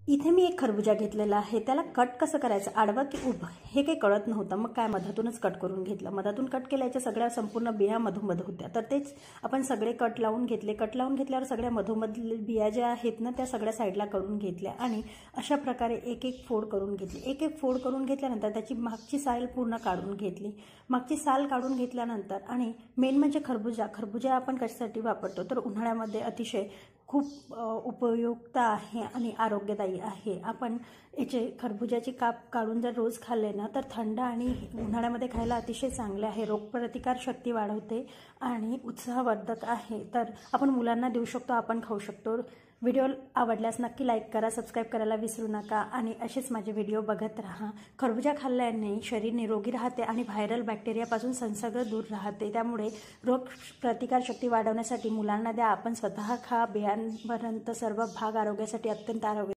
इथे मी एक खरबुजा घेतलेला आहे, त्याला कट कसं करायचं, आडवं की उभं हे काही कळत नव्हतं। मग काय मधातूनच कट करून घेतलं। मधातून कट केल्याच्या सगळ्या संपूर्ण बिया मधोमध होत्या, तर तेच आपण सगळे कट लावून घेतले। कट लावून घेतल्यावर सगळ्या मधोमध बिया ज्या आहेत ना त्या सगळ्या साईडला करून घेतल्या आणि अशा प्रकारे एक एक फोड करून घेतली। एक एक फोड करून घेतल्यानंतर त्याची मागची साल पूर्ण काढून घेतली। मागची साल काढून घेतल्यानंतर आणि मेन म्हणजे खरबुजा आपण कशासाठी वापरतो तर उन्हाळ्यामध्ये अतिशय खूप उपयुक्त आहे आणि आरोग्यदायी आहे। आपण याचे खरबुजाची काप काढून जर रोज खाल्ले ना तर थंड आणि उन्हाळ्यामध्ये खायला अतिशय चांगले आहे। रोगप्रतिकार शक्ती वाढवते आणि उत्साहवर्धक आहे। तर आपण मुलांना देऊ शकतो, आपण खाऊ शकतो। व्हिडिओ आवडल्यास नक्की लाईक करा, सबस्क्राईब करायला विसरू नका आणि असेच माझे व्हिडिओ बघत राहा। खरबुजा खाल्ल्याने शरीर निरोगी राहते आणि व्हायरल बॅक्टेरियापासून संसर्ग दूर राहते। त्यामुळे रोग प्रतिकार शक्ती वाढवण्यासाठी मुलांना द्या, आपण स्वतः खा। बियांपर्यंत सर्व भाग आरोग्यासाठी अत्यंत